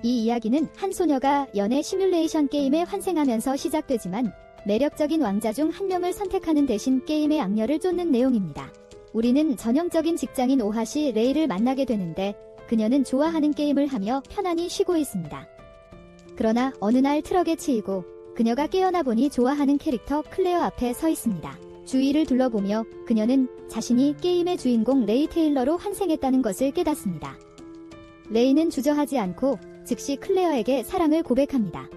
이 이야기는 한 소녀가 연애 시뮬레이션 게임에 환생하면서 시작되지만 매력적인 왕자 중 한 명을 선택하는 대신 게임의 악녀를 쫓는 내용입니다. 우리는 전형적인 직장인 오하시 레이를 만나게 되는데 그녀는 좋아하는 게임을 하며 편안히 쉬고 있습니다. 그러나 어느 날 트럭에 치이고 그녀가 깨어나 보니 좋아하는 캐릭터 클레어 앞에 서 있습니다. 주위를 둘러보며 그녀는 자신이 게임의 주인공 레이 테일러로 환생했다는 것을 깨닫습니다. 레이는 주저하지 않고 즉시 클레어에게 사랑을 고백합니다.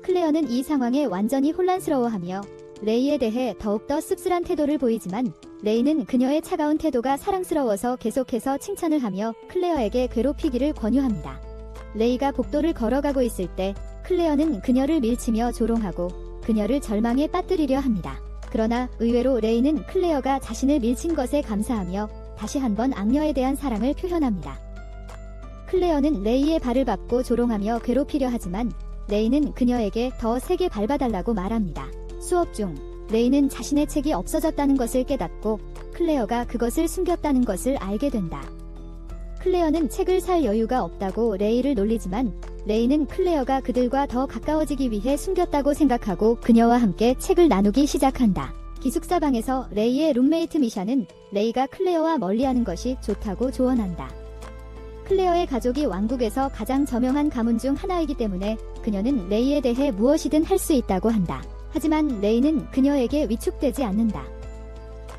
클레어는 이 상황에 완전히 혼란스러워하며 레이에 대해 더욱더 씁쓸한 태도를 보이지만 레이는 그녀의 차가운 태도가 사랑스러워서 계속해서 칭찬을 하며 클레어에게 괴롭히기를 권유합니다. 레이가 복도를 걸어가고 있을 때 클레어는 그녀를 밀치며 조롱하고 그녀를 절망에 빠뜨리려 합니다. 그러나 의외로 레이는 클레어가 자신을 밀친 것에 감사하며 다시 한번 악녀에 대한 사랑을 표현합니다. 클레어는 레이의 발을 밟고 조롱하며 괴롭히려 하지만 레이는 그녀에게 더 세게 밟아달라고 말합니다. 수업 중 레이는 자신의 책이 없어졌다는 것을 깨닫고 클레어가 그것을 숨겼다는 것을 알게 된다. 클레어는 책을 살 여유가 없다고 레이를 놀리지만 레이는 클레어가 그들과 더 가까워지기 위해 숨겼다고 생각하고 그녀와 함께 책을 나누기 시작한다. 기숙사 방에서 레이의 룸메이트 미샤는 레이가 클레어와 멀리하는 것이 좋다고 조언한다. 클레어의 가족이 왕국에서 가장 저명한 가문 중 하나이기 때문에 그녀는 레이에 대해 무엇이든 할 수 있다고 한다. 하지만 레이는 그녀에게 위축되지 않는다.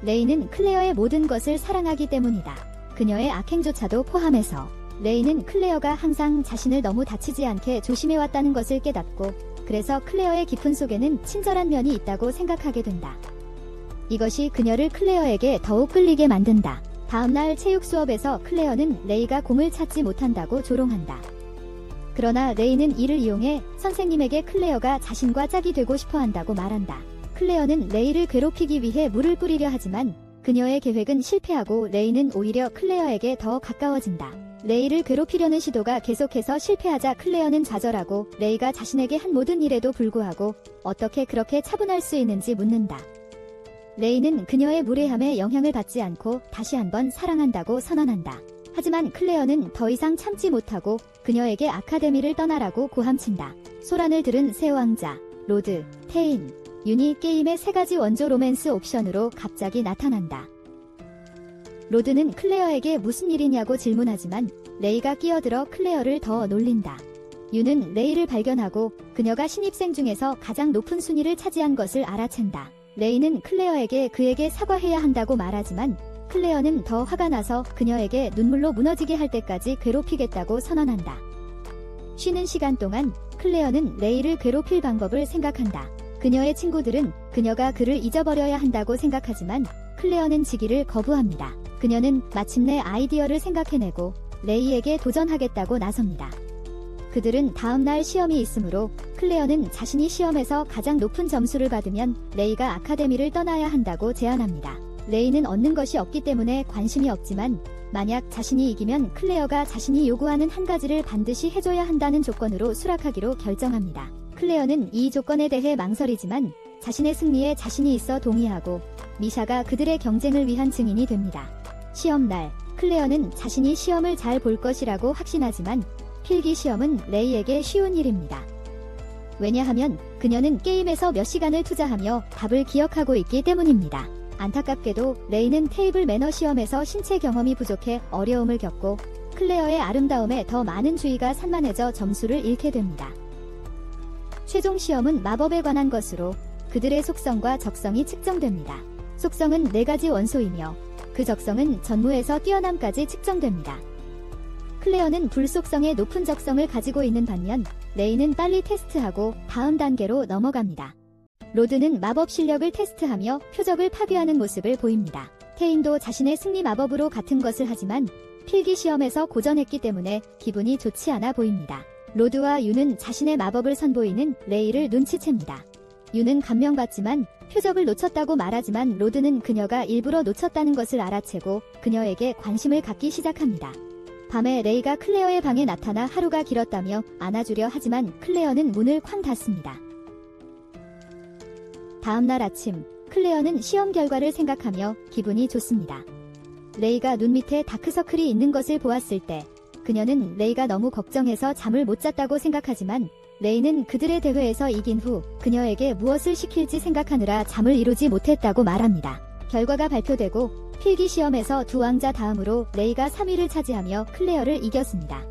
레이는 클레어의 모든 것을 사랑하기 때문이다. 그녀의 악행조차도 포함해서 레이는 클레어가 항상 자신을 너무 다치지 않게 조심해왔다는 것을 깨닫고 그래서 클레어의 깊은 속에는 친절한 면이 있다고 생각하게 된다. 이것이 그녀를 클레어에게 더욱 끌리게 만든다. 다음날 체육 수업에서 클레어는 레이가 공을 찾지 못한다고 조롱한다. 그러나 레이는 이를 이용해 선생님에게 클레어가 자신과 짝이 되고 싶어 한다고 말한다. 클레어는 레이를 괴롭히기 위해 물을 뿌리려 하지만 그녀의 계획은 실패하고 레이는 오히려 클레어에게 더 가까워진다. 레이를 괴롭히려는 시도가 계속해서 실패하자 클레어는 좌절하고 레이가 자신에게 한 모든 일에도 불구하고 어떻게 그렇게 차분할 수 있는지 묻는다. 레이는 그녀의 무례함에 영향을 받지 않고 다시 한번 사랑한다고 선언한다. 하지만 클레어는 더 이상 참지 못하고 그녀에게 아카데미를 떠나라고 고함친다. 소란을 들은 새 왕자, 로드, 테인, 윤이 게임의 세 가지 원조 로맨스 옵션으로 갑자기 나타난다. 로드는 클레어에게 무슨 일이냐고 질문하지만 레이가 끼어들어 클레어를 더 놀린다. 윤은 레이를 발견하고 그녀가 신입생 중에서 가장 높은 순위를 차지한 것을 알아챈다. 레이는 클레어에게 그에게 사과해야 한다고 말하지만 클레어는 더 화가 나서 그녀에게 눈물로 무너지게 할 때까지 괴롭히겠다고 선언한다. 쉬는 시간 동안 클레어는 레이를 괴롭힐 방법을 생각한다. 그녀의 친구들은 그녀가 그를 잊어버려야 한다고 생각하지만 클레어는 지기를 거부합니다. 그녀는 마침내 아이디어를 생각해내고 레이에게 도전하겠다고 나섭니다. 그들은 다음날 시험이 있으므로 클레어는 자신이 시험에서 가장 높은 점수를 받으면 레이가 아카데미를 떠나야 한다고 제안합니다. 레이는 얻는 것이 없기 때문에 관심이 없지만 만약 자신이 이기면 클레어가 자신이 요구하는 한 가지를 반드시 해줘야 한다는 조건으로 수락하기로 결정합니다. 클레어는 이 조건에 대해 망설이지만 자신의 승리에 자신이 있어 동의하고 미샤가 그들의 경쟁을 위한 증인이 됩니다. 시험날, 클레어는 자신이 시험을 잘 볼 것이라고 확신하지만 필기 시험은 레이에게 쉬운 일입니다. 왜냐하면 그녀는 게임에서 몇 시간을 투자하며 답을 기억하고 있기 때문입니다. 안타깝게도 레이는 테이블 매너 시험에서 신체 경험이 부족해 어려움을 겪고 클레어의 아름다움에 더 많은 주의가 산만해져 점수를 잃게 됩니다. 최종 시험은 마법에 관한 것으로 그들의 속성과 적성이 측정됩니다. 속성은 4가지 원소이며 그 적성은 전무에서 뛰어남까지 측정됩니다. 클레어는 불 속성의 높은 적성을 가지고 있는 반면 레이는 빨리 테스트하고 다음 단계로 넘어갑니다. 로드는 마법 실력을 테스트하며 표적을 파괴하는 모습을 보입니다. 테인도 자신의 승리 마법으로 같은 것을 하지만 필기 시험에서 고전했기 때문에 기분이 좋지 않아 보입니다. 로드와 윤은 자신의 마법을 선보이는 레이를 눈치챕니다. 윤은 감명받지만 표적을 놓쳤다고 말하지만 로드는 그녀가 일부러 놓쳤다는 것을 알아채고 그녀에게 관심을 갖기 시작합니다. 밤에 레이가 클레어의 방에 나타나 하루가 길었다며 안아주려 하지만 클레어는 문을 쾅 닫습니다. 다음날 아침, 클레어는 시험 결과를 생각하며 기분이 좋습니다. 레이가 눈 밑에 다크서클이 있는 것을 보았을 때 그녀는 레이가 너무 걱정해서 잠을 못 잤다고 생각하지만 레이는 그들의 대회에서 이긴 후 그녀에게 무엇을 시킬지 생각하느라 잠을 이루지 못했다고 말합니다. 결과가 발표되고 필기 시험에서 두 왕자 다음으로 레이가 3위를 차지하며 클레어를 이겼습니다.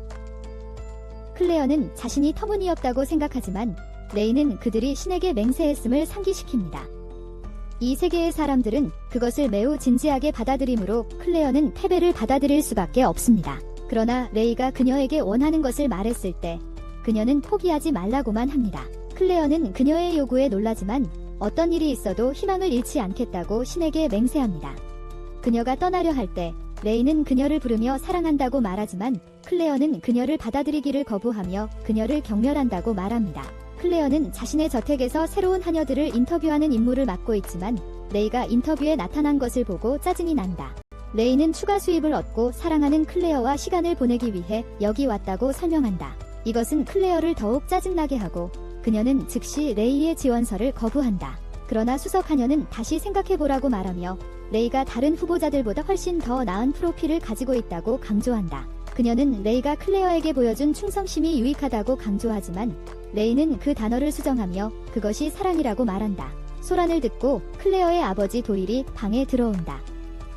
클레어는 자신이 터무니없다고 생각하지만 레이는 그들이 신에게 맹세했음을 상기시킵니다. 이 세계의 사람들은 그것을 매우 진지하게 받아들이므로 클레어는 패배를 받아들일 수밖에 없습니다. 그러나 레이가 그녀에게 원하는 것을 말했을 때 그녀는 포기하지 말라고만 합니다. 클레어는 그녀의 요구에 놀라지만 어떤 일이 있어도 희망을 잃지 않겠다고 신에게 맹세합니다. 그녀가 떠나려 할 때 레이는 그녀를 부르며 사랑한다고 말하지만 클레어는 그녀를 받아들이기를 거부하며 그녀를 경멸한다고 말합니다. 클레어는 자신의 저택에서 새로운 하녀들을 인터뷰하는 임무를 맡고 있지만 레이가 인터뷰에 나타난 것을 보고 짜증이 난다. 레이는 추가 수입을 얻고 사랑하는 클레어와 시간을 보내기 위해 여기 왔다고 설명한다. 이것은 클레어를 더욱 짜증나게 하고 그녀는 즉시 레이의 지원서를 거부한다. 그러나 수석 하녀는 다시 생각해보라고 말하며 레이가 다른 후보자들보다 훨씬 더 나은 프로필을 가지고 있다고 강조한다. 그녀는 레이가 클레어에게 보여준 충성심이 유익하다고 강조하지만 레이는 그 단어를 수정하며 그것이 사랑이라고 말한다. 소란을 듣고 클레어의 아버지 도일이 방에 들어온다.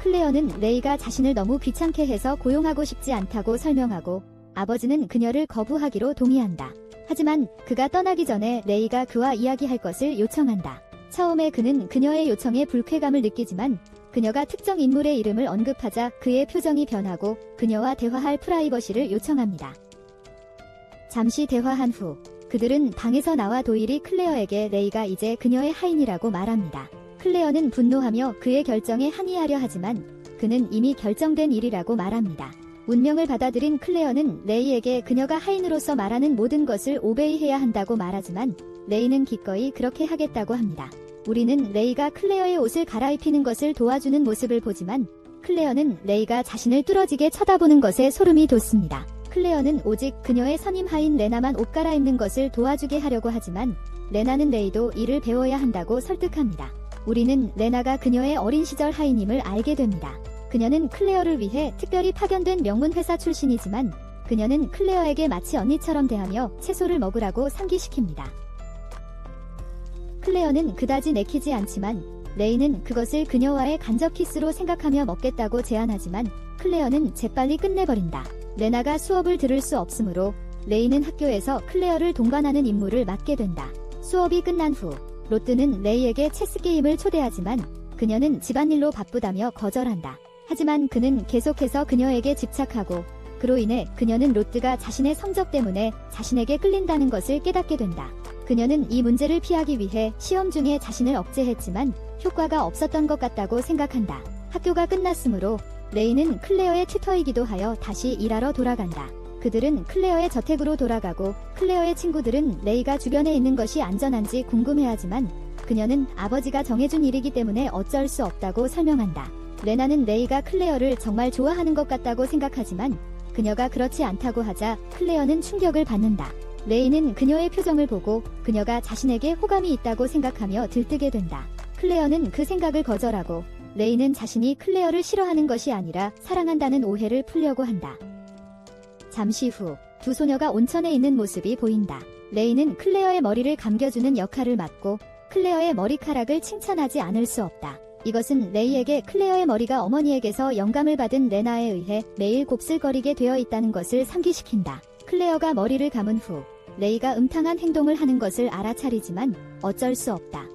클레어는 레이가 자신을 너무 귀찮게 해서 고용하고 싶지 않다고 설명하고 아버지는 그녀를 거부하기로 동의한다. 하지만 그가 떠나기 전에 레이가 그와 이야기할 것을 요청한다. 처음에 그는 그녀의 요청에 불쾌감을 느끼지만 그녀가 특정 인물의 이름을 언급하자 그의 표정이 변하고 그녀와 대화할 프라이버시를 요청합니다. 잠시 대화한 후 그들은 방에서 나와 도일이 클레어에게 레이가 이제 그녀의 하인이라고 말합니다. 클레어는 분노하며 그의 결정에 항의하려 하지만 그는 이미 결정된 일이라고 말합니다. 운명을 받아들인 클레어는 레이에게 그녀가 하인으로서 말하는 모든 것을 오베이해야 한다고 말하지만 레이는 기꺼이 그렇게 하겠다고 합니다. 우리는 레이가 클레어의 옷을 갈아입히는 것을 도와주는 모습을 보지만 클레어는 레이가 자신을 뚫어지게 쳐다보는 것에 소름이 돋습니다. 클레어는 오직 그녀의 선임 하인 레나만 옷 갈아입는 것을 도와주게 하려고 하지만 레나는 레이도 이를 배워야 한다고 설득합니다. 우리는 레나가 그녀의 어린 시절 하인임을 알게 됩니다. 그녀는 클레어를 위해 특별히 파견된 명문회사 출신이지만 그녀는 클레어에게 마치 언니처럼 대하며 채소를 먹으라고 상기시킵니다. 클레어는 그다지 내키지 않지만 레이는 그것을 그녀와의 간접 키스로 생각하며 먹겠다고 제안하지만 클레어는 재빨리 끝내버린다. 레나가 수업을 들을 수 없으므로 레이는 학교에서 클레어를 동반하는 임무를 맡게 된다. 수업이 끝난 후 로트는 레이에게 체스 게임을 초대하지만 그녀는 집안일로 바쁘다며 거절한다. 하지만 그는 계속해서 그녀에게 집착하고 그로 인해 그녀는 로트가 자신의 성적 때문에 자신에게 끌린다는 것을 깨닫게 된다. 그녀는 이 문제를 피하기 위해 시험 중에 자신을 억제했지만 효과가 없었던 것 같다고 생각한다. 학교가 끝났으므로 레이는 클레어의 튜터이기도 하여 다시 일하러 돌아간다. 그들은 클레어의 저택으로 돌아가고 클레어의 친구들은 레이가 주변에 있는 것이 안전한지 궁금해하지만 그녀는 아버지가 정해준 일이기 때문에 어쩔 수 없다고 설명한다. 레나는 레이가 클레어를 정말 좋아하는 것 같다고 생각하지만 그녀가 그렇지 않다고 하자 클레어는 충격을 받는다. 레이는 그녀의 표정을 보고 그녀가 자신에게 호감이 있다고 생각하며 들뜨게 된다. 클레어는 그 생각을 거절하고 레이는 자신이 클레어를 싫어하는 것이 아니라 사랑한다는 오해를 풀려고 한다. 잠시 후 두 소녀가 온천에 있는 모습이 보인다. 레이는 클레어의 머리를 감겨주는 역할을 맡고 클레어의 머리카락을 칭찬하지 않을 수 없다. 이것은 레이에게 클레어의 머리가 어머니에게서 영감을 받은 레나에 의해 매일 곱슬거리게 되어 있다는 것을 상기시킨다. 클레어가 머리를 감은 후 레이가 음탕한 행동을 하는 것을 알아차리지만 어쩔 수 없다.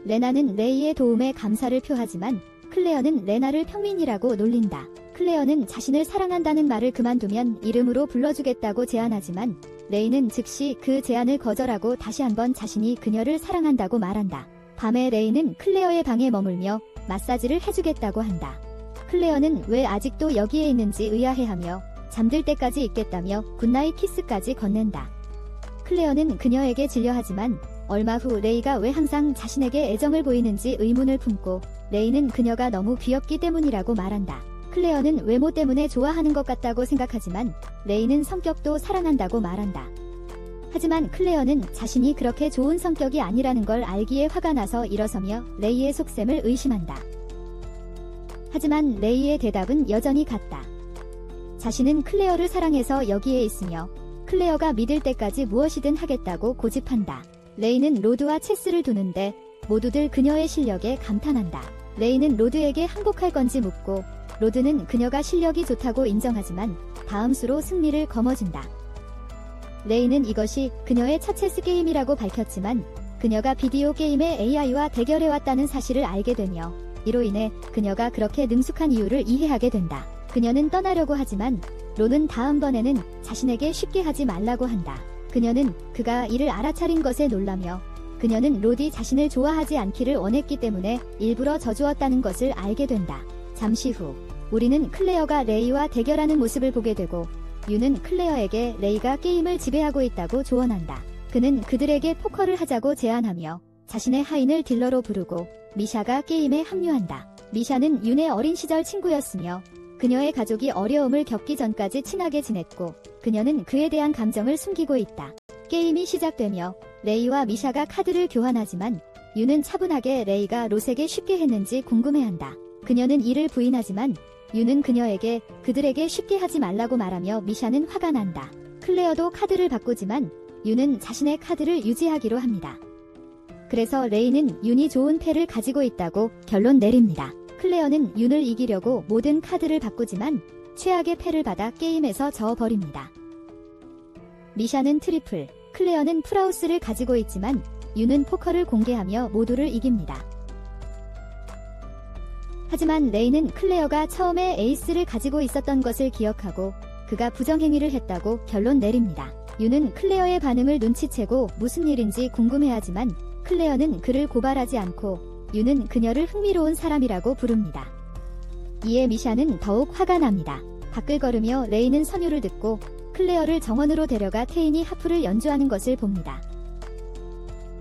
레나는 레이의 도움에 감사를 표하지만 클레어는 레나를 평민이라고 놀린다. 클레어는 자신을 사랑한다는 말을 그만두면 이름으로 불러주겠다고 제안하지만 레이는 즉시 그 제안을 거절하고 다시 한번 자신이 그녀를 사랑한다고 말한다. 밤에 레이는 클레어의 방에 머물며 마사지를 해주겠다고 한다. 클레어는 왜 아직도 여기에 있는지 의아해하며 잠들 때까지 있겠다며 굿나잇 키스까지 건넨다. 클레어는 그녀에게 질려하지만 얼마 후 레이가 왜 항상 자신에게 애정을 보이는지 의문을 품고 레이는 그녀가 너무 귀엽기 때문이라고 말한다. 클레어는 외모 때문에 좋아하는 것 같다고 생각하지만 레이는 성격도 사랑한다고 말한다. 하지만 클레어는 자신이 그렇게 좋은 성격이 아니라는 걸 알기에 화가 나서 일어서며 레이의 속셈을 의심한다. 하지만 레이의 대답은 여전히 같다. 자신은 클레어를 사랑해서 여기에 있으며 클레어가 믿을 때까지 무엇이든 하겠다고 고집한다. 레이는 로드와 체스를 두는데 모두들 그녀의 실력에 감탄한다. 레이는 로드에게 항복할 건지 묻고 로드는 그녀가 실력이 좋다고 인정하지만 다음 수로 승리를 거머쥔다. 레이는 이것이 그녀의 첫 체스 게임이라고 밝혔지만 그녀가 비디오 게임의 AI와 대결해왔다는 사실을 알게 되며 이로 인해 그녀가 그렇게 능숙한 이유를 이해하게 된다. 그녀는 떠나려고 하지만 론은 다음번에는 자신에게 쉽게 하지 말라고 한다. 그녀는 그가 이를 알아차린 것에 놀라며 그녀는 롯이 자신을 좋아하지 않기를 원했기 때문에 일부러 져주었다는 것을 알게 된다. 잠시 후 우리는 클레어가 레이와 대결하는 모습을 보게 되고 유는 클레어에게 레이가 게임을 지배하고 있다고 조언한다. 그는 그들에게 포커를 하자고 제안하며 자신의 하인을 딜러로 부르고 미샤가 게임에 합류한다. 미샤는 윤의 어린 시절 친구였으며 그녀의 가족이 어려움을 겪기 전까지 친하게 지냈고 그녀는 그에 대한 감정을 숨기고 있다. 게임이 시작되며 레이와 미샤가 카드를 교환하지만 윤은 차분하게 레이가 롯에게 쉽게 했는지 궁금해한다. 그녀는 이를 부인하지만 윤은 그녀에게 그들에게 쉽게 하지 말라고 말하며 미샤는 화가 난다. 클레어도 카드를 바꾸지만 윤은 자신의 카드를 유지하기로 합니다. 그래서 레이는 윤이 좋은 패를 가지고 있다고 결론 내립니다. 클레어는 윤을 이기려고 모든 카드를 바꾸지만 최악의 패를 받아 게임에서 져버립니다. 미샤는 트리플, 클레어는 풀하우스를 가지고 있지만 윤은 포커를 공개하며 모두를 이깁니다. 하지만 레이는 클레어가 처음에 에이스를 가지고 있었던 것을 기억하고 그가 부정행위를 했다고 결론 내립니다. 윤은 클레어의 반응을 눈치채고 무슨 일인지 궁금해하지만 클레어는 그를 고발하지 않고 윤은 그녀를 흥미로운 사람이라고 부릅니다. 이에 미샤는 더욱 화가 납니다. 밖을 걸으며 레이는 선율을 듣고 클레어를 정원으로 데려가 테인이 하프를 연주하는 것을 봅니다.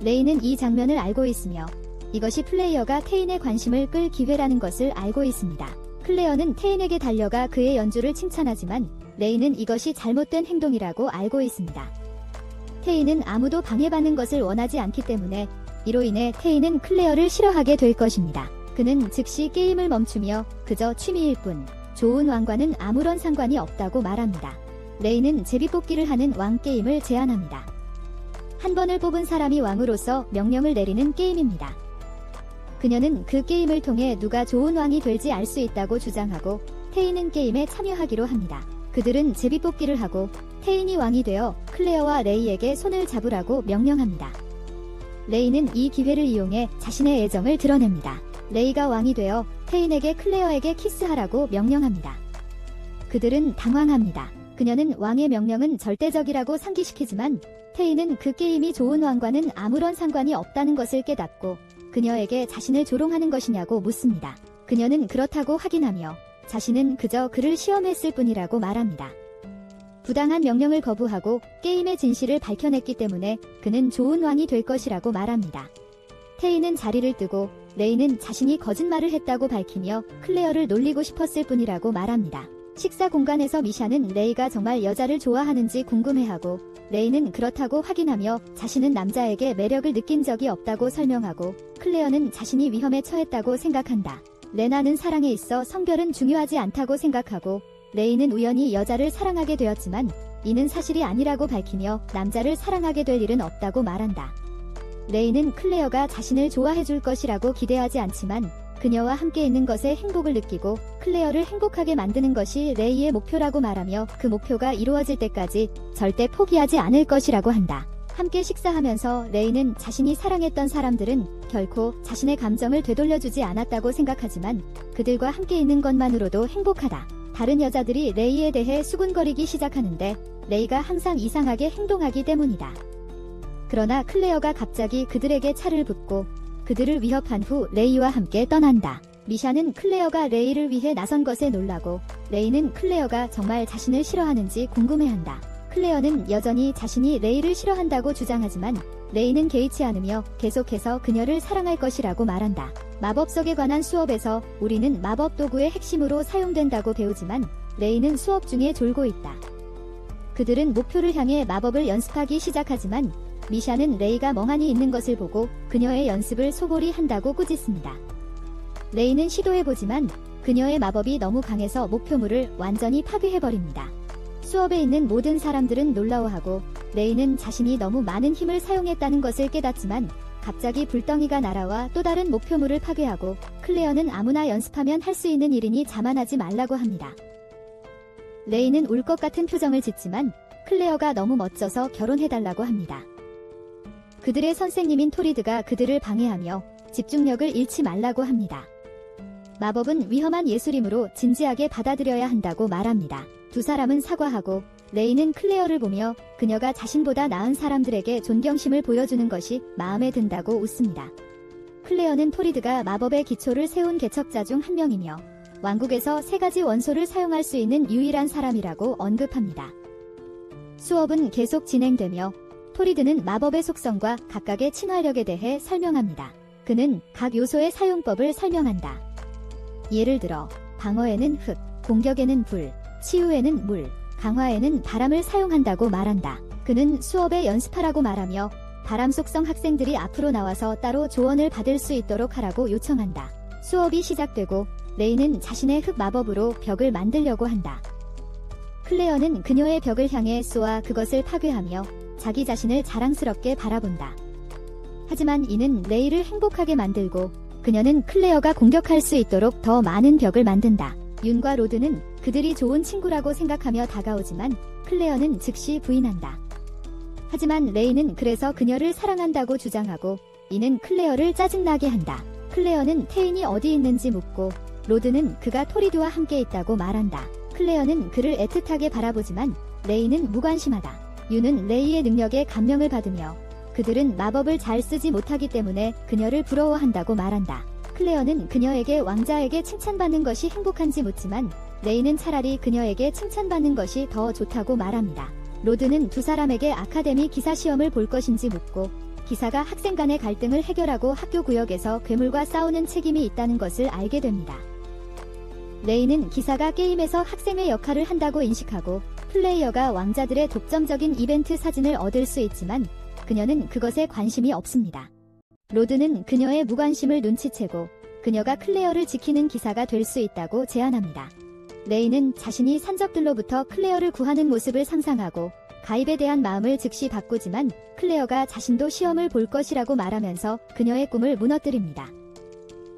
레이는 이 장면을 알고 있으며 이것이 플레이어가 테인의 관심을 끌 기회라는 것을 알고 있습니다. 클레어는 테인에게 달려가 그의 연주를 칭찬하지만 레이는 이것이 잘못된 행동이라고 알고 있습니다. 테인은 아무도 방해받는 것을 원하지 않기 때문에 이로 인해 테인은 클레어를 싫어하게 될 것입니다. 그는 즉시 게임을 멈추며 그저 취미일 뿐 좋은 왕과는 아무런 상관이 없다고 말합니다. 레이는 제비뽑기를 하는 왕 게임을 제안합니다. 한 번을 뽑은 사람이 왕으로서 명령을 내리는 게임입니다. 그녀는 그 게임을 통해 누가 좋은 왕이 될지 알 수 있다고 주장하고 테인은 게임에 참여하기로 합니다. 그들은 제비뽑기를 하고 테인이 왕이 되어 클레어와 레이에게 손을 잡으라고 명령합니다. 레이는 이 기회를 이용해 자신의 애정을 드러냅니다. 레이가 왕이 되어 테인에게 클레어에게 키스하라고 명령합니다. 그들은 당황합니다. 그녀는 왕의 명령은 절대적이라고 상기시키지만 테인은 그 게임이 좋은 왕과는 아무런 상관이 없다는 것을 깨닫고 그녀에게 자신을 조롱하는 것이냐고 묻습니다. 그녀는 그렇다고 확인하며 자신은 그저 그를 시험했을 뿐이라고 말합니다. 부당한 명령을 거부하고 게임의 진실을 밝혀냈기 때문에 그는 좋은 왕이 될 것이라고 말합니다. 테인은 자리를 뜨고 레이는 자신이 거짓말을 했다고 밝히며 클레어를 놀리고 싶었을 뿐이라고 말합니다. 식사 공간에서 미샤는 레이가 정말 여자를 좋아하는지 궁금해하고 레이는 그렇다고 확인하며 자신은 남자에게 매력을 느낀 적이 없다고 설명하고 클레어는 자신이 위험에 처했다고 생각한다. 레나는 사랑에 있어 성별은 중요하지 않다고 생각하고 레이는 우연히 여자를 사랑하게 되었지만 이는 사실이 아니라고 밝히며 남자를 사랑하게 될 일은 없다고 말한다. 레이는 클레어가 자신을 좋아해줄 것이라고 기대하지 않지만 그녀와 함께 있는 것에 행복을 느끼고 클레어를 행복하게 만드는 것이 레이의 목표라고 말하며 그 목표가 이루어질 때까지 절대 포기하지 않을 것이라고 한다. 함께 식사하면서 레이는 자신이 사랑했던 사람들은 결코 자신의 감정을 되돌려주지 않았다고 생각하지만 그들과 함께 있는 것만으로도 행복하다. 다른 여자들이 레이에 대해 수군거리기 시작하는데 레이가 항상 이상하게 행동하기 때문이다. 그러나 클레어가 갑자기 그들에게 차를 붓고 그들을 위협한 후 레이와 함께 떠난다. 미샤는 클레어가 레이를 위해 나선 것에 놀라고 레이는 클레어가 정말 자신을 싫어하는지 궁금해한다. 클레어는 여전히 자신이 레이를 싫어한다고 주장하지만 레이는 개의치 않으며 계속해서 그녀를 사랑할 것이라고 말한다. 마법석에 관한 수업에서 우리는 마법 도구의 핵심으로 사용된다고 배우지만 레이는 수업 중에 졸고 있다. 그들은 목표를 향해 마법을 연습하기 시작하지만 미샤는 레이가 멍하니 있는 것을 보고 그녀의 연습을 소홀히 한다고 꾸짖습니다. 레이는 시도해보지만 그녀의 마법이 너무 강해서 목표물을 완전히 파괴해버립니다. 수업에 있는 모든 사람들은 놀라워하고 레이는 자신이 너무 많은 힘을 사용했다는 것을 깨닫지만 갑자기 불덩이가 날아와 또 다른 목표물을 파괴하고 클레어는 아무나 연습하면 할 수 있는 일이니 자만하지 말라고 합니다. 레이는 울 것 같은 표정을 짓지만 클레어가 너무 멋져서 결혼해달라고 합니다. 그들의 선생님인 토리드가 그들을 방해하며 집중력을 잃지 말라고 합니다. 마법은 위험한 예술이므로 진지하게 받아들여야 한다고 말합니다. 두 사람은 사과하고 레이는 클레어를 보며 그녀가 자신보다 나은 사람들에게 존경심을 보여주는 것이 마음에 든다고 웃습니다. 클레어는 토리드가 마법의 기초를 세운 개척자 중 한 명이며 왕국에서 3가지 원소를 사용할 수 있는 유일한 사람이라고 언급합니다. 수업은 계속 진행되며 토리드는 마법의 속성과 각각의 친화력에 대해 설명합니다. 그는 각 요소의 사용법을 설명한다. 예를 들어 방어에는 흙, 공격에는 불, 치유에는 물, 강화에는 바람을 사용한다고 말한다. 그는 수업에 연습하라고 말하며 바람 속성 학생들이 앞으로 나와서 따로 조언을 받을 수 있도록 하라고 요청한다. 수업이 시작되고 레이는 자신의 흙 마법으로 벽을 만들려고 한다. 클레어는 그녀의 벽을 향해 쏘아 그것을 파괴하며 자기 자신을 자랑스럽게 바라본다. 하지만 이는 레이를 행복하게 만들고 그녀는 클레어가 공격할 수 있도록 더 많은 벽을 만든다. 윤과 로드는 그들이 좋은 친구라고 생각하며 다가오지만 클레어는 즉시 부인한다. 하지만 레이는 그래서 그녀를 사랑한다고 주장하고 이는 클레어를 짜증나게 한다. 클레어는 태인이 어디 있는지 묻고 로드는 그가 토리드와 함께 있다고 말한다. 클레어는 그를 애틋하게 바라보지만 레이는 무관심하다. 윤은 레이의 능력에 감명을 받으며 그들은 마법을 잘 쓰지 못하기 때문에 그녀를 부러워한다고 말한다. 클레어는 그녀에게 왕자에게 칭찬받는 것이 행복한지 묻지만 레이는 차라리 그녀에게 칭찬받는 것이 더 좋다고 말합니다. 로드는 두 사람에게 아카데미 기사 시험을 볼 것인지 묻고 기사가 학생 간의 갈등을 해결하고 학교 구역에서 괴물과 싸우는 책임이 있다는 것을 알게 됩니다. 레이는 기사가 게임에서 학생의 역할을 한다고 인식하고 플레이어가 왕자들의 독점적인 이벤트 사진을 얻을 수 있지만 그녀는 그것에 관심이 없습니다. 로드는 그녀의 무관심을 눈치채고 그녀가 클레어를 지키는 기사가 될 수 있다고 제안합니다. 레이는 자신이 산적들로부터 클레어를 구하는 모습을 상상하고 가입에 대한 마음을 즉시 바꾸지만 클레어가 자신도 시험을 볼 것이라고 말하면서 그녀의 꿈을 무너뜨립니다.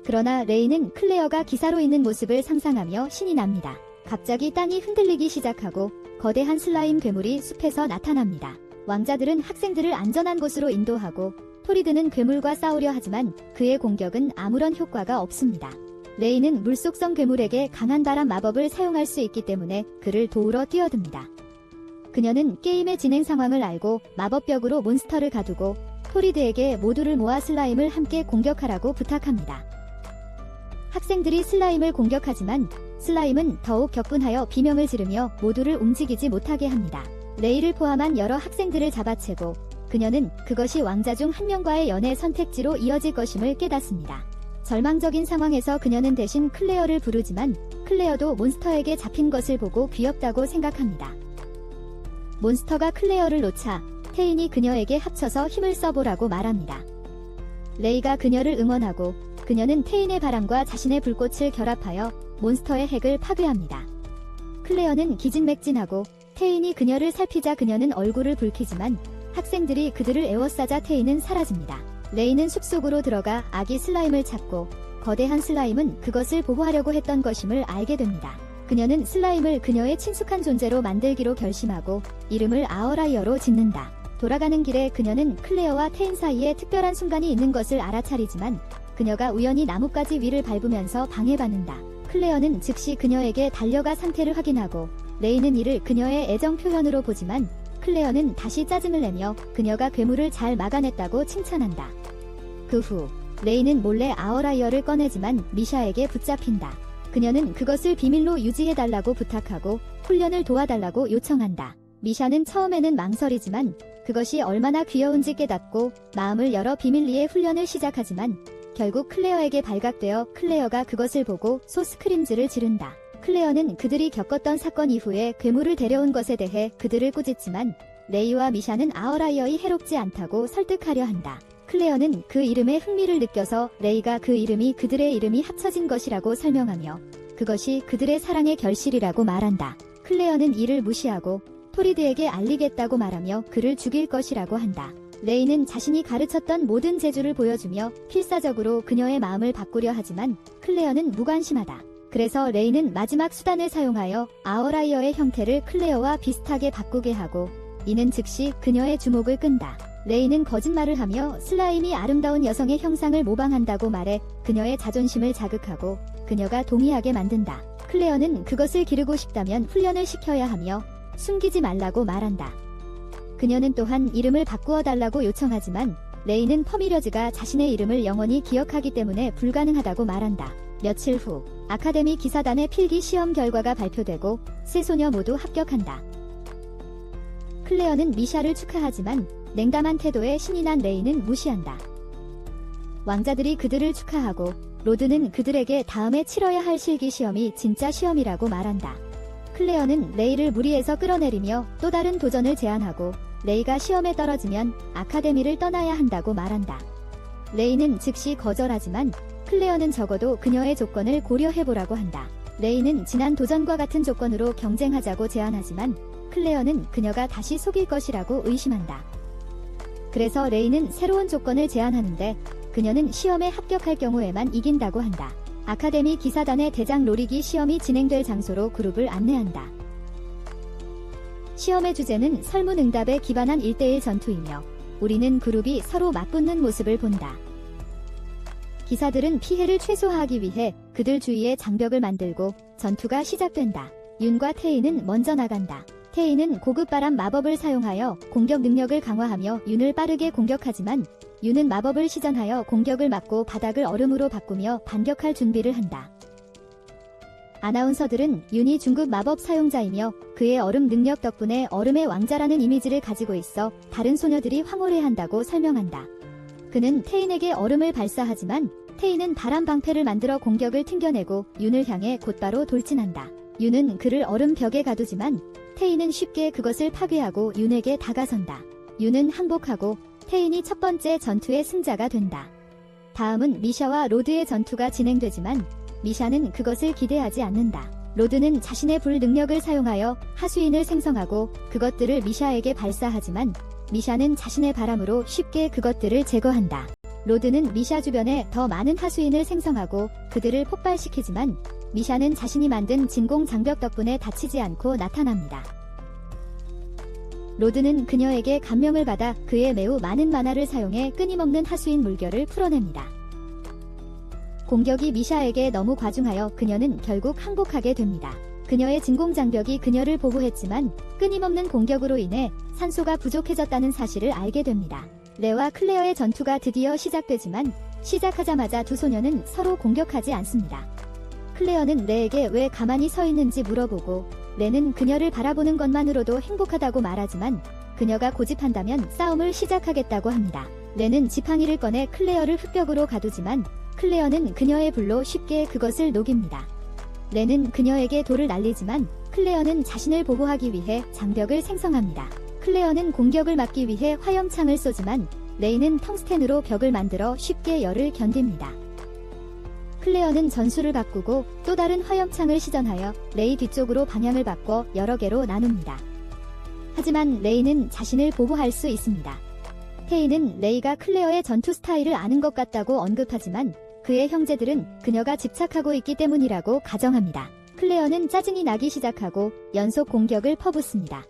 그러나 레이는 클레어가 기사로 있는 모습을 상상하며 신이 납니다. 갑자기 땅이 흔들리기 시작하고 거대한 슬라임 괴물이 숲에서 나타납니다. 왕자들은 학생들을 안전한 곳으로 인도하고 토리드는 괴물과 싸우려 하지만 그의 공격은 아무런 효과가 없습니다. 레이는 물속성 괴물에게 강한 바람 마법을 사용할 수 있기 때문에 그를 도우러 뛰어듭니다. 그녀는 게임의 진행 상황을 알고 마법벽으로 몬스터를 가두고 토리드에게 모두를 모아 슬라임을 함께 공격하라고 부탁합니다. 학생들이 슬라임을 공격하지만 슬라임은 더욱 격분하여 비명을 지르며 모두를 움직이지 못하게 합니다. 레이를 포함한 여러 학생들을 잡아채고 그녀는 그것이 왕자 중 한 명과의 연애 선택지로 이어질 것임을 깨닫습니다. 절망적인 상황에서 그녀는 대신 클레어를 부르지만 클레어도 몬스터에게 잡힌 것을 보고 귀엽다고 생각합니다. 몬스터가 클레어를 놓자 태인이 그녀에게 합쳐서 힘을 써보라고 말합니다. 레이가 그녀를 응원하고 그녀는 태인의 바람과 자신의 불꽃을 결합하여 몬스터의 핵을 파괴합니다. 클레어는 기진맥진하고 태인이 그녀를 살피자 그녀는 얼굴을 붉히지만 학생들이 그들을 에워싸자 태인은 사라집니다. 레이는 숲속으로 들어가 아기 슬라임을 찾고 거대한 슬라임은 그것을 보호하려고 했던 것임을 알게 됩니다. 그녀는 슬라임을 그녀의 친숙한 존재로 만들기로 결심하고 이름을 아어라이어로 짓는다. 돌아가는 길에 그녀는 클레어와 태인 사이에 특별한 순간이 있는 것을 알아차리지만 그녀가 우연히 나뭇가지 위를 밟으면서 방해받는다. 클레어는 즉시 그녀에게 달려가 상태를 확인하고 레이는 이를 그녀의 애정 표현으로 보지만 클레어는 다시 짜증을 내며 그녀가 괴물을 잘 막아냈다고 칭찬한다. 그 후 레이는 몰래 아어라이어를 꺼내지만 미샤에게 붙잡힌다. 그녀는 그것을 비밀로 유지해달라고 부탁하고 훈련을 도와달라고 요청한다. 미샤는 처음에는 망설이지만 그것이 얼마나 귀여운지 깨닫고 마음을 열어 비밀리에 훈련을 시작하지만 결국 클레어에게 발각되어 클레어가 그것을 보고 소스크림즈를 지른다. 클레어는 그들이 겪었던 사건 이후에 괴물을 데려온 것에 대해 그들을 꾸짖지만 레이와 미샤는 아어라이어이 해롭지 않다고 설득하려 한다. 클레어는 그 이름에 흥미를 느껴서 레이가 그 이름이 그들의 이름이 합쳐진 것이라고 설명하며 그것이 그들의 사랑의 결실이라고 말한다. 클레어는 이를 무시하고 토리드에게 알리겠다고 말하며 그를 죽일 것이라고 한다. 레이는 자신이 가르쳤던 모든 재주를 보여주며 필사적으로 그녀의 마음을 바꾸려 하지만 클레어는 무관심하다. 그래서 레이는 마지막 수단을 사용하여 아워라이어의 형태를 클레어와 비슷하게 바꾸게 하고 이는 즉시 그녀의 주목을 끈다. 레이는 거짓말을 하며 슬라임이 아름다운 여성의 형상을 모방한다고 말해 그녀의 자존심을 자극하고 그녀가 동의하게 만든다. 클레어는 그것을 기르고 싶다면 훈련을 시켜야 하며 숨기지 말라고 말한다. 그녀는 또한 이름을 바꾸어 달라고 요청하지만 레이는 퍼미러즈가 자신의 이름을 영원히 기억하기 때문에 불가능하다고 말한다. 며칠 후 아카데미 기사단의 필기 시험 결과가 발표되고 세 소녀 모두 합격한다. 클레어는 미샤를 축하하지만 냉담한 태도에 신이 난 레이는 무시한다. 왕자들이 그들을 축하하고 로드는 그들에게 다음에 치러야 할 실기 시험이 진짜 시험이라고 말한다. 클레어는 레이를 무리해서 끌어내리며 또 다른 도전을 제안하고 레이가 시험에 떨어지면 아카데미를 떠나야 한다고 말한다. 레이는 즉시 거절하지만 클레어는 적어도 그녀의 조건을 고려해보라고 한다. 레이는 지난 도전과 같은 조건으로 경쟁하자고 제안하지만 클레어는 그녀가 다시 속일 것이라고 의심한다. 그래서 레이는 새로운 조건을 제안하는데 그녀는 시험에 합격할 경우에만 이긴다고 한다. 아카데미 기사단의 대장 로릭이 시험이 진행될 장소로 그룹을 안내한다. 시험의 주제는 설문응답에 기반한 1대1 전투이며 우리는 그룹이 서로 맞붙는 모습을 본다. 기사들은 피해를 최소화하기 위해 그들 주위에 장벽을 만들고 전투가 시작된다. 윤과 태희는 먼저 나간다. 태희는 고급바람 마법을 사용하여 공격 능력을 강화하며 윤을 빠르게 공격하지만 윤은 마법을 시전하여 공격을 막고 바닥을 얼음으로 바꾸며 반격할 준비를 한다. 아나운서들은 윤이 중급 마법 사용자이며 그의 얼음 능력 덕분에 얼음의 왕자라는 이미지를 가지고 있어 다른 소녀들이 황홀해한다고 설명한다. 그는 태인에게 얼음을 발사하지만 태인은 바람 방패를 만들어 공격을 튕겨내고 윤을 향해 곧바로 돌진한다. 윤은 그를 얼음 벽에 가두지만 태인은 쉽게 그것을 파괴하고 윤에게 다가선다. 윤은 항복하고 태인이 첫 번째 전투의 승자가 된다. 다음은 미샤와 로드의 전투가 진행되지만 미샤는 그것을 기대하지 않는다. 로드는 자신의 불 능력을 사용하여 하수인을 생성하고 그것들을 미샤에게 발사하지만 미샤는 자신의 바람으로 쉽게 그것들을 제거한다. 로드는 미샤 주변에 더 많은 하수인을 생성하고 그들을 폭발시키지만 미샤는 자신이 만든 진공 장벽 덕분에 다치지 않고 나타납니다. 로드는 그녀에게 감명을 받아 그의 매우 많은 만화를 사용해 끊임없는 하수인 물결을 풀어냅니다. 공격이 미샤에게 너무 과중하여 그녀는 결국 항복하게 됩니다. 그녀의 진공 장벽이 그녀를 보호했지만 끊임없는 공격으로 인해 산소가 부족해졌다는 사실을 알게 됩니다. 레와 클레어의 전투가 드디어 시작되지만 시작하자마자 두 소녀는 서로 공격하지 않습니다. 클레어는 레에게 왜 가만히 서 있는지 물어보고 레는 그녀를 바라보는 것만으로도 행복하다고 말하지만 그녀가 고집한다면 싸움을 시작하겠다고 합니다. 레는 지팡이를 꺼내 클레어를 흙벽으로 가두지만 클레어는 그녀의 불로 쉽게 그것을 녹입니다. 레는 그녀에게 돌을 날리지만 클레어는 자신을 보호하기 위해 장벽을 생성합니다. 클레어는 공격을 막기 위해 화염창을 쏘지만 레이는 텅스텐으로 벽을 만들어 쉽게 열을 견딥니다. 클레어는 전술을 바꾸고 또 다른 화염창을 시전하여 레이 뒤쪽으로 방향을 바꿔 여러 개로 나눕니다. 하지만 레이는 자신을 보호할 수 있습니다. 테이는 레이가 클레어의 전투 스타일을 아는 것 같다고 언급하지만 그의 형제들은 그녀가 집착하고 있기 때문이라고 가정합니다. 클레어는 짜증이 나기 시작하고 연속 공격을 퍼붓습니다.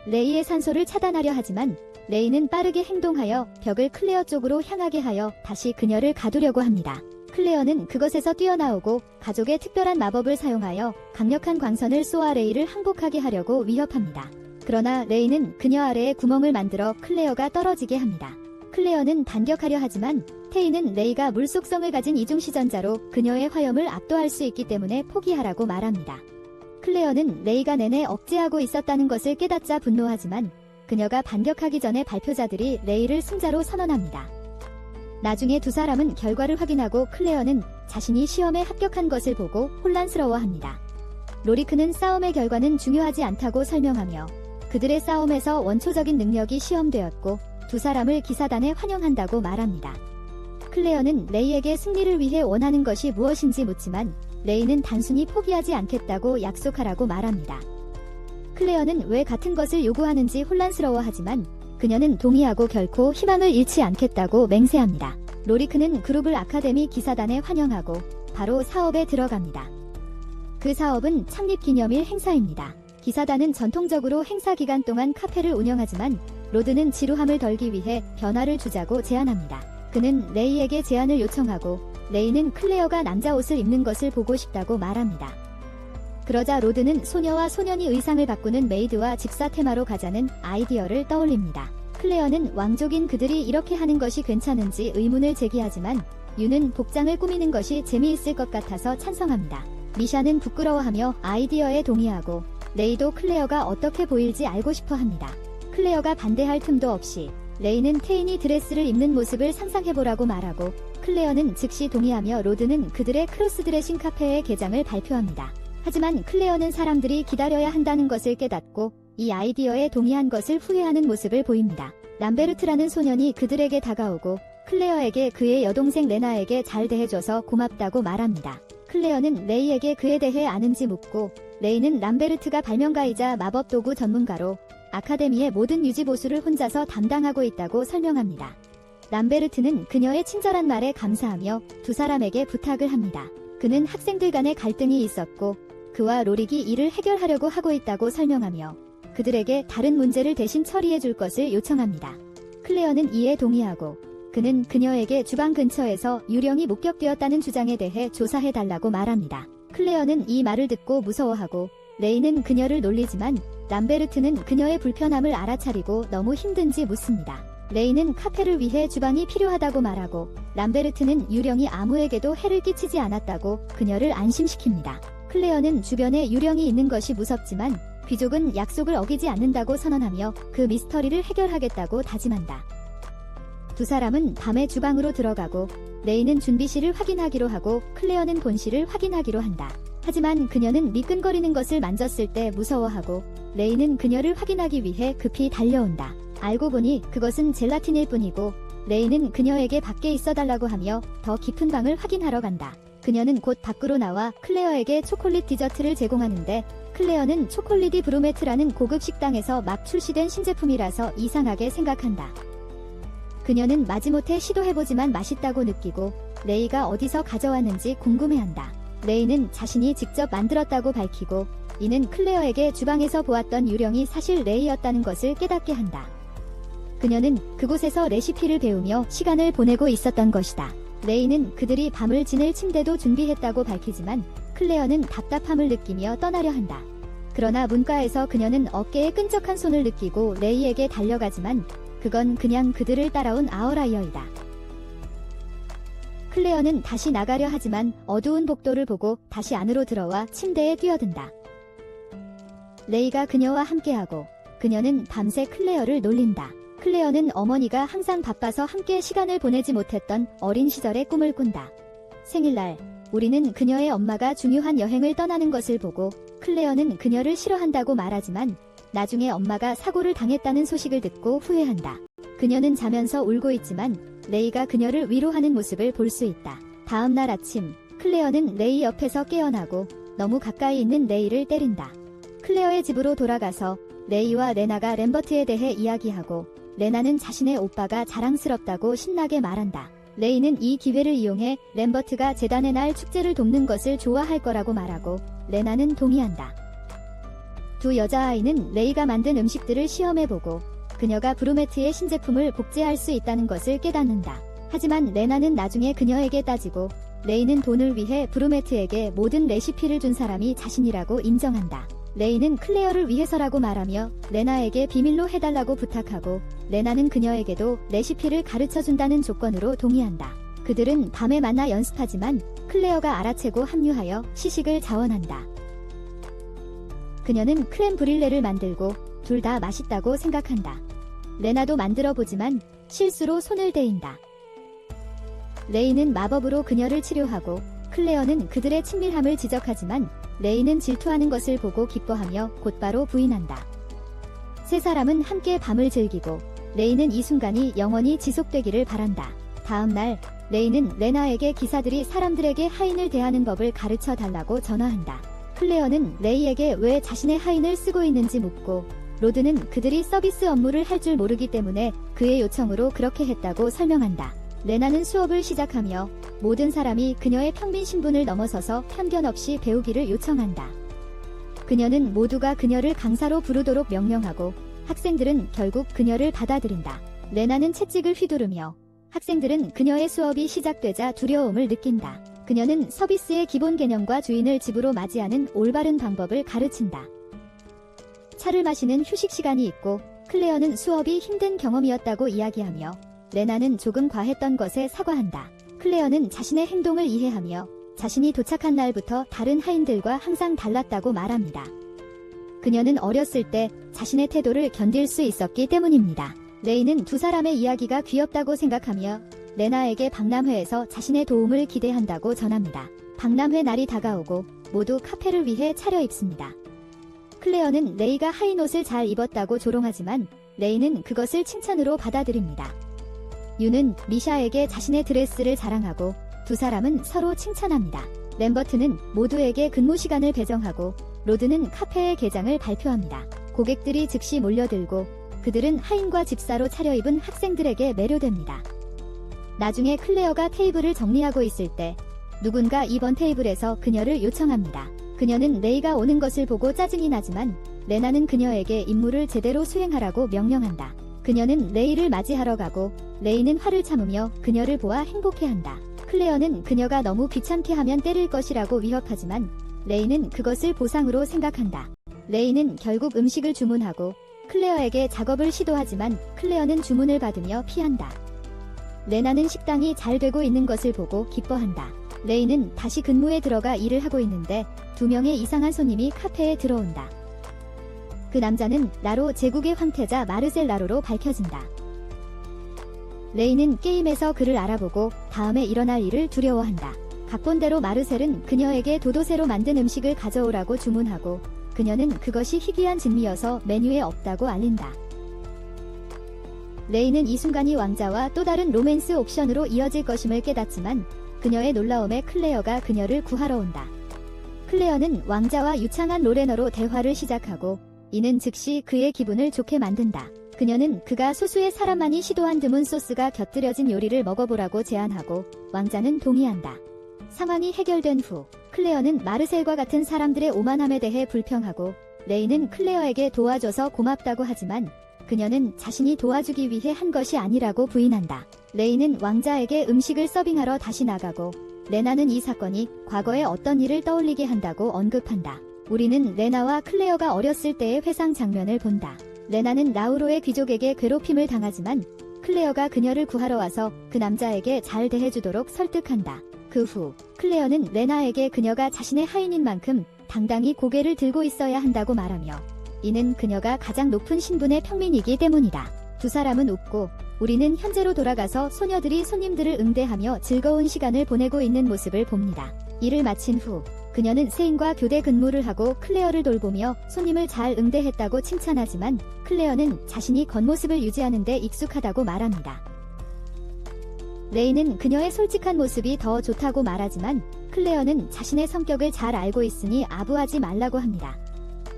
레이의 산소를 차단하려 하지만 레이는 빠르게 행동하여 벽을 클레어 쪽으로 향하게 하여 다시 그녀를 가두려고 합니다. 클레어는 그것에서 뛰어나오고 가족의 특별한 마법을 사용하여 강력한 광선을 쏘아 레이를 항복하게 하려고 위협합니다. 그러나 레이는 그녀 아래에 구멍을 만들어 클레어가 떨어지게 합니다. 클레어는 반격하려 하지만 테이는 레이가 물속성을 가진 이중시전자로 그녀의 화염을 압도할 수 있기 때문에 포기하라고 말합니다. 클레어는 레이가 내내 억제하고 있었다는 것을 깨닫자 분노하지만 그녀가 반격하기 전에 발표자들이 레이를 승자로 선언합니다. 나중에 두 사람은 결과를 확인하고 클레어는 자신이 시험에 합격한 것을 보고 혼란스러워합니다. 로리크는 싸움의 결과는 중요하지 않다고 설명하며 그들의 싸움에서 원초적인 능력이 시험되었고 두 사람을 기사단에 환영한다고 말합니다. 클레어는 레이에게 승리를 위해 원하는 것이 무엇인지 묻지만 레이는 단순히 포기하지 않겠다고 약속하라고 말합니다. 클레어는 왜 같은 것을 요구하는지 혼란스러워하지만 그녀는 동의하고 결코 희망을 잃지 않겠다고 맹세합니다. 로리크는 그룹을 아카데미 기사단에 환영하고 바로 사업에 들어갑니다. 그 사업은 창립기념일 행사입니다. 기사단은 전통적으로 행사 기간 동안 카페를 운영하지만 로드는 지루함을 덜기 위해 변화를 주자고 제안합니다. 그는 레이에게 제안을 요청하고 레이는 클레어가 남자 옷을 입는 것을 보고 싶다고 말합니다. 그러자 로드는 소녀와 소년이 의상을 바꾸는 메이드와 직사 테마로 가자는 아이디어를 떠올립니다. 클레어는 왕족인 그들이 이렇게 하는 것이 괜찮은지 의문을 제기하지만 유는 복장을 꾸미는 것이 재미있을 것 같아서 찬성합니다. 미샤는 부끄러워하며 아이디어에 동의하고 레이도 클레어가 어떻게 보일지 알고 싶어 합니다. 클레어가 반대할 틈도 없이 레이는 테인이 드레스를 입는 모습을 상상해보라고 말하고 클레어는 즉시 동의하며 로드는 그들의 크로스드레싱 카페의 개장을 발표합니다. 하지만 클레어는 사람들이 기다려야 한다는 것을 깨닫고 이 아이디어에 동의한 것을 후회하는 모습을 보입니다. 람베르트라는 소년이 그들에게 다가오고 클레어에게 그의 여동생 레나에게 잘 대해줘서 고맙다고 말합니다. 클레어는 레이에게 그에 대해 아는지 묻고 레이는 람베르트가 발명가이자 마법도구 전문가로 아카데미의 모든 유지보수를 혼자서 담당하고 있다고 설명합니다. 람베르트는 그녀의 친절한 말에 감사하며 두 사람에게 부탁을 합니다. 그는 학생들 간의 갈등이 있었고 그와 로릭이 이를 해결하려고 하고 있다고 설명하며 그들에게 다른 문제를 대신 처리해 줄 것을 요청합니다. 클레어는 이에 동의하고 그는 그녀에게 주방 근처에서 유령이 목격되었다는 주장에 대해 조사해 달라고 말합니다. 클레어는 이 말을 듣고 무서워하고 레이는 그녀를 놀리지만 람베르트는 그녀의 불편함을 알아차리고 너무 힘든지 묻습니다. 레이는 카페를 위해 주방이 필요하다고 말하고 람베르트는 유령이 아무에게도 해를 끼치지 않았다고 그녀를 안심시킵니다. 클레어는 주변에 유령이 있는 것이 무섭지만 귀족은 약속을 어기지 않는다고 선언하며 그 미스터리를 해결하겠다고 다짐한다. 두 사람은 밤에 주방으로 들어가고 레이는 준비실을 확인하기로 하고 클레어는 본실을 확인하기로 한다. 하지만 그녀는 미끈거리는 것을 만졌을 때 무서워하고 레이는 그녀를 확인하기 위해 급히 달려온다. 알고 보니 그것은 젤라틴일 뿐이고 레이는 그녀에게 밖에 있어달라고 하며 더 깊은 방을 확인하러 간다. 그녀는 곧 밖으로 나와 클레어에게 초콜릿 디저트를 제공하는데 클레어는 초콜릿이 브루메트라는 고급 식당에서 막 출시된 신제품이라서 이상하게 생각한다. 그녀는 마지못해 시도해보지만 맛있다고 느끼고 레이가 어디서 가져왔는지 궁금해한다. 레이는 자신이 직접 만들었다고 밝히고 이는 클레어에게 주방에서 보았던 유령이 사실 레이였다는 것을 깨닫게 한다. 그녀는 그곳에서 레시피를 배우며 시간을 보내고 있었던 것이다. 레이는 그들이 밤을 지낼 침대도 준비했다고 밝히지만 클레어는 답답함을 느끼며 떠나려 한다. 그러나 문가에서 그녀는 어깨에 끈적한 손을 느끼고 레이에게 달려가지만 그건 그냥 그들을 따라온 아워라이어이다. 클레어는 다시 나가려 하지만 어두운 복도를 보고 다시 안으로 들어와 침대에 뛰어든다. 레이가 그녀와 함께하고 그녀는 밤새 클레어를 놀린다. 클레어는 어머니가 항상 바빠서 함께 시간을 보내지 못했던 어린 시절의 꿈을 꾼다. 생일날 우리는 그녀의 엄마가 중요한 여행을 떠나는 것을 보고 클레어는 그녀를 싫어한다고 말하지만 나중에 엄마가 사고를 당했다는 소식을 듣고 후회한다. 그녀는 자면서 울고 있지만 레이가 그녀를 위로하는 모습을 볼 수 있다. 다음 날 아침 클레어는 레이 옆에서 깨어나고 너무 가까이 있는 레이를 때린다. 클레어의 집으로 돌아가서 레이와 레나가 램버트에 대해 이야기하고 레나는 자신의 오빠가 자랑스럽다고 신나게 말한다. 레이는 이 기회를 이용해 램버트가 재단의 날 축제를 돕는 것을 좋아할 거라고 말하고 레나는 동의한다. 두 여자아이는 레이가 만든 음식들을 시험해보고 그녀가 브루메트의 신제품을 복제할 수 있다는 것을 깨닫는다. 하지만 레나는 나중에 그녀에게 따지고 레이는 돈을 위해 브루메트에게 모든 레시피를 준 사람이 자신이라고 인정한다. 레이는 클레어를 위해서라고 말하며 레나에게 비밀로 해달라고 부탁하고 레나는 그녀에게도 레시피를 가르쳐준다는 조건으로 동의한다. 그들은 밤에 만나 연습하지만 클레어가 알아채고 합류하여 시식을 자원한다. 그녀는 크렘 브릴레를 만들고 둘 다 맛있다고 생각한다. 레나도 만들어보지만 실수로 손을 대인다. 레이는 마법으로 그녀를 치료하고 클레어는 그들의 친밀함을 지적하지만 레이는 질투하는 것을 보고 기뻐하며 곧바로 부인한다. 세 사람은 함께 밤을 즐기고 레이는 이 순간이 영원히 지속되기를 바란다. 다음 날 레이는 레나에게 기사들이 사람들에게 하인을 대하는 법을 가르쳐 달라고 전화한다. 클레어는 레이에게 왜 자신의 하인을 쓰고 있는지 묻고, 로드는 그들이 서비스 업무를 할 줄 모르기 때문에 그의 요청으로 그렇게 했다고 설명한다. 레나는 수업을 시작하며 모든 사람이 그녀의 평민 신분을 넘어서서 편견 없이 배우기를 요청한다. 그녀는 모두가 그녀를 강사로 부르도록 명령하고 학생들은 결국 그녀를 받아들인다. 레나는 채찍을 휘두르며 학생들은 그녀의 수업이 시작되자 두려움을 느낀다. 그녀는 서비스의 기본 개념과 주인을 집으로 맞이하는 올바른 방법을 가르친다. 차를 마시는 휴식 시간이 있고 클레어는 수업이 힘든 경험이었다고 이야기하며 레나는 조금 과했던 것에 사과한다. 클레어는 자신의 행동을 이해하며 자신이 도착한 날부터 다른 하인들과 항상 달랐다고 말합니다. 그녀는 어렸을 때 자신의 태도를 견딜 수 있었기 때문입니다. 레이는 두 사람의 이야기가 귀엽다고 생각하며 레나에게 박람회에서 자신의 도움을 기대한다고 전합니다. 박람회 날이 다가오고 모두 카페를 위해 차려입습니다. 클레어는 레이가 하인 옷을 잘 입었다고 조롱하지만 레이는 그것을 칭찬으로 받아들입니다. 유는 미샤에게 자신의 드레스를 자랑하고 두 사람은 서로 칭찬합니다. 램버트는 모두에게 근무 시간을 배정하고 로드는 카페의 개장을 발표합니다. 고객들이 즉시 몰려들고 그들은 하인과 집사로 차려입은 학생들에게 매료됩니다. 나중에 클레어가 테이블을 정리하고 있을 때 누군가 이번 테이블에서 그녀를 요청합니다. 그녀는 레이가 오는 것을 보고 짜증이 나지만 레나는 그녀에게 임무를 제대로 수행하라고 명령한다. 그녀는 레이를 맞이하러 가고 레이는 화를 참으며 그녀를 보아 행복해한다. 클레어는 그녀가 너무 귀찮게 하면 때릴 것이라고 위협하지만 레이는 그것을 보상으로 생각한다. 레이는 결국 음식을 주문하고 클레어에게 작업을 시도하지만 클레어는 주문을 받으며 피한다. 레나는 식당이 잘 되고 있는 것을 보고 기뻐한다. 레이는 다시 근무에 들어가 일을 하고 있는데 2명의 이상한 손님이 카페에 들어온다. 그 남자는 라로 제국의 황태자 마르셀 라로로 밝혀진다. 레이는 게임에서 그를 알아보고 다음에 일어날 일을 두려워한다. 각본대로 마르셀은 그녀에게 도도새로 만든 음식을 가져오라고 주문하고 그녀는 그것이 희귀한 진미여서 메뉴에 없다고 알린다. 레이는 이 순간이 왕자와 또 다른 로맨스 옵션으로 이어질 것임을 깨닫지만 그녀의 놀라움에 클레어가 그녀를 구하러 온다. 클레어는 왕자와 유창한 로레너로 대화를 시작하고 이는 즉시 그의 기분을 좋게 만든다. 그녀는 그가 소수의 사람만이 시도한 드문 소스가 곁들여진 요리를 먹어보라고 제안하고 왕자는 동의한다. 상황이 해결된 후 클레어는 마르셀과 같은 사람들의 오만함에 대해 불평하고 레이는 클레어에게 도와줘서 고맙다고 하지만 그녀는 자신이 도와주기 위해 한 것이 아니라고 부인한다. 레이는 왕자에게 음식을 서빙하러 다시 나가고 레나는 이 사건이 과거의 어떤 일을 떠올리게 한다고 언급한다. 우리는 레나와 클레어가 어렸을 때의 회상 장면을 본다. 레나는 라우로의 귀족에게 괴롭힘을 당하지만 클레어가 그녀를 구하러 와서 그 남자에게 잘 대해주도록 설득한다. 그 후 클레어는 레나에게 그녀가 자신의 하인인 만큼 당당히 고개를 들고 있어야 한다고 말하며 이는 그녀가 가장 높은 신분의 평민이기 때문이다. 두 사람은 웃고 우리는 현재로 돌아가서 소녀들이 손님들을 응대하며 즐거운 시간을 보내고 있는 모습을 봅니다. 일을 마친 후 그녀는 세인과 교대 근무를 하고 클레어를 돌보며 손님을 잘 응대했다고 칭찬하지만 클레어는 자신이 겉모습을 유지하는 데 익숙하다고 말합니다. 레이는 그녀의 솔직한 모습이 더 좋다고 말하지만 클레어는 자신의 성격을 잘 알고 있으니 아부하지 말라고 합니다.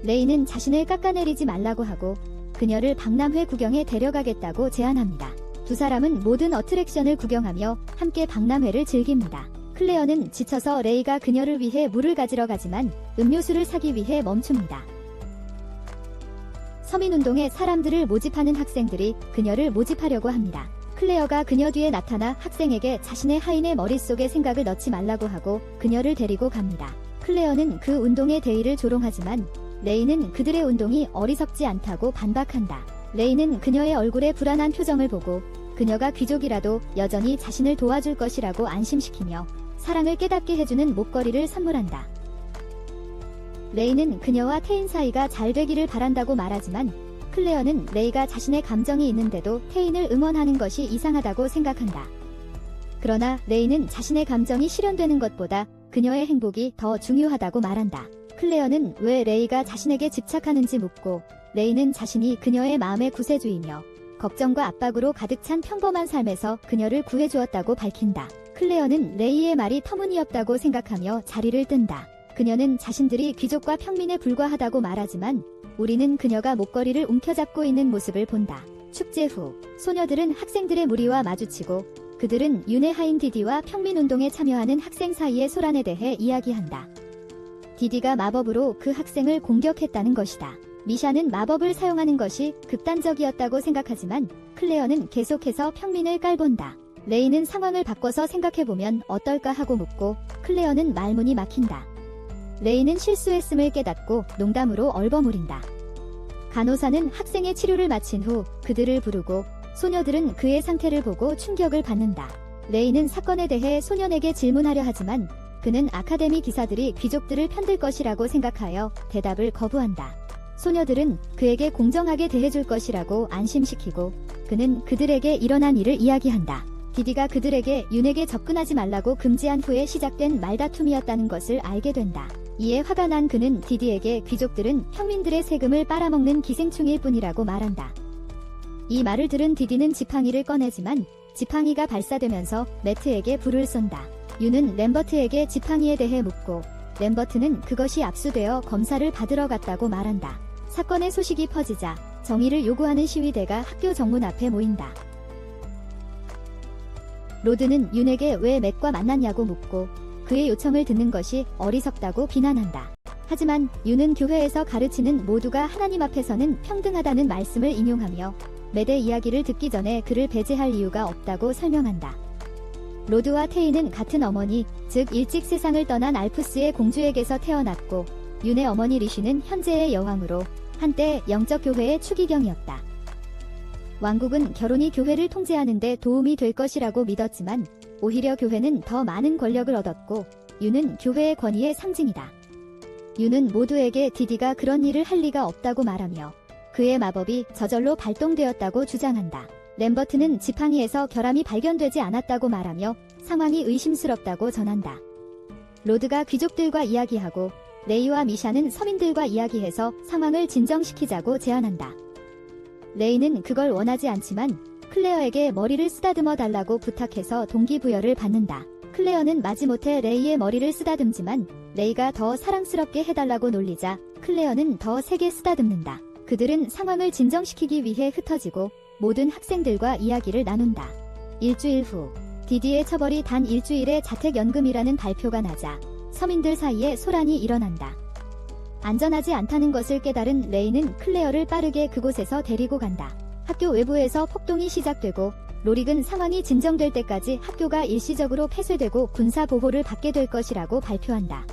레이는 자신을 깎아내리지 말라고 하고 그녀를 박람회 구경에 데려가겠다고 제안합니다. 두 사람은 모든 어트랙션을 구경하며 함께 박람회를 즐깁니다. 클레어는 지쳐서 레이가 그녀를 위해 물을 가지러 가지만 음료수를 사기 위해 멈춥니다. 서민운동에 사람들을 모집하는 학생들이 그녀를 모집하려고 합니다. 클레어가 그녀 뒤에 나타나 학생에게 자신의 하인의 머릿속에 생각을 넣지 말라고 하고 그녀를 데리고 갑니다. 클레어는 그 운동의 대의를 조롱하지만 레이는 그들의 운동이 어리석지 않다고 반박한다. 레이는 그녀의 얼굴에 불안한 표정을 보고 그녀가 귀족이라도 여전히 자신을 도와줄 것이라고 안심시키며 사랑을 깨닫게 해주는 목걸이를 선물한다. 레이는 그녀와 태인 사이가 잘 되기를 바란다고 말하지만 클레어는 레이가 자신의 감정이 있는데도 태인을 응원하는 것이 이상하다고 생각한다. 그러나 레이는 자신의 감정이 실현되는 것보다 그녀의 행복이 더 중요하다고 말한다. 클레어는 왜 레이가 자신에게 집착하는지 묻고 레이는 자신이 그녀의 마음의 구세주이며 걱정과 압박으로 가득 찬 평범한 삶에서 그녀를 구해주었다고 밝힌다. 클레어는 레이의 말이 터무니없다고 생각하며 자리를 뜬다. 그녀는 자신들이 귀족과 평민에 불과하다고 말하지만 우리는 그녀가 목걸이를 움켜잡고 있는 모습을 본다. 축제 후 소녀들은 학생들의 무리와 마주치고 그들은 윤회하인 디디와 평민운동에 참여하는 학생 사이의 소란에 대해 이야기한다. 디디가 마법으로 그 학생을 공격했다는 것이다. 미샤는 마법을 사용하는 것이 극단적이었다고 생각하지만 클레어는 계속해서 평민을 깔본다. 레이는 상황을 바꿔서 생각해보면 어떨까 하고 묻고 클레어는 말문이 막힌다. 레이는 실수했음을 깨닫고 농담으로 얼버무린다. 간호사는 학생의 치료를 마친 후 그들을 부르고 소녀들은 그의 상태를 보고 충격을 받는다. 레이는 사건에 대해 소년에게 질문하려 하지만 그는 아카데미 기사들이 귀족들을 편들 것이라고 생각하여 대답을 거부한다. 소녀들은 그에게 공정하게 대해줄 것이라고 안심시키고 그는 그들에게 일어난 일을 이야기한다. 디디가 그들에게 윤에게 접근하지 말라고 금지한 후에 시작된 말다툼이었다는 것을 알게 된다. 이에 화가 난 그는 디디에게 귀족들은 평민들의 세금을 빨아먹는 기생충일 뿐이라고 말한다. 이 말을 들은 디디는 지팡이를 꺼내지만 지팡이가 발사되면서 매트에게 불을 쏜다. 윤은 램버트에게 지팡이에 대해 묻고 램버트는 그것이 압수되어 검사를 받으러 갔다고 말한다. 사건의 소식이 퍼지자 정의를 요구하는 시위대가 학교 정문 앞에 모인다. 로드는 윤에게 왜 맥과 만났냐고 묻고 그의 요청을 듣는 것이 어리석다고 비난한다. 하지만 윤은 교회에서 가르치는 모두가 하나님 앞에서는 평등하다는 말씀을 인용하며 맥의 이야기를 듣기 전에 그를 배제할 이유가 없다고 설명한다. 로드와 테이는 같은 어머니, 즉 일찍 세상을 떠난 알프스의 공주에게서 태어났고 윤의 어머니 리쉬는 현재의 여왕으로 한때 영적 교회의 추기경이었다. 왕국은 결혼이 교회를 통제하는 데 도움이 될 것이라고 믿었지만 오히려 교회는 더 많은 권력을 얻었고 윤은 교회의 권위의 상징이다. 윤은 모두에게 디디가 그런 일을 할 리가 없다고 말하며 그의 마법이 저절로 발동되었다고 주장한다. 램버트는 지팡이에서 결함이 발견되지 않았다고 말하며 상황이 의심스럽다고 전한다. 로드가 귀족들과 이야기하고 레이와 미샤는 서민들과 이야기해서 상황을 진정시키자고 제안한다. 레이는 그걸 원하지 않지만 클레어에게 머리를 쓰다듬어 달라고 부탁해서 동기부여를 받는다. 클레어는 마지못해 레이의 머리를 쓰다듬지만 레이가 더 사랑스럽게 해달라고 놀리자 클레어는 더 세게 쓰다듬는다. 그들은 상황을 진정시키기 위해 흩어지고 모든 학생들과 이야기를 나눈다. 일주일 후 디디의 처벌이 단 일주일의 자택연금이라는 발표가 나자 서민들 사이에 소란이 일어난다. 안전하지 않다는 것을 깨달은 레이는 클레어를 빠르게 그곳에서 데리고 간다. 학교 외부에서 폭동이 시작되고 로릭은 상황이 진정될 때까지 학교가 일시적으로 폐쇄되고 군사 보호를 받게 될 것이라고 발표한다.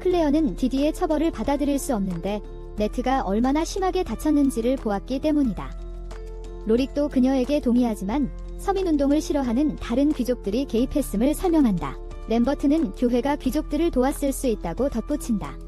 클레어는 디디의 처벌을 받아들일 수 없는데 네트가 얼마나 심하게 다쳤는지를 보았기 때문이다. 로릭도 그녀에게 동의하지만 서민운동을 싫어하는 다른 귀족들이 개입했음을 설명한다. 램버트는 교회가 귀족들을 도왔을 수 있다고 덧붙인다.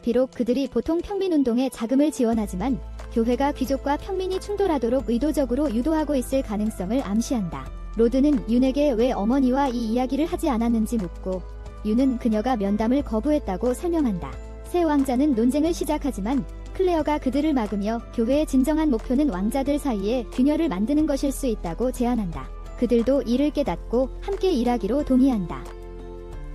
비록 그들이 보통 평민운동에 자금을 지원하지만 교회가 귀족과 평민이 충돌하도록 의도적으로 유도하고 있을 가능성을 암시한다. 로드는 윤에게 왜 어머니와 이 이야기를 하지 않았는지 묻고 윤은 그녀가 면담을 거부했다고 설명한다. 새 왕자는 논쟁을 시작하지만 클레어가 그들을 막으며 교회의 진정한 목표는 왕자들 사이에 균열을 만드는 것일 수 있다고 제안한다. 그들도 이를 깨닫고 함께 일하기로 동의한다.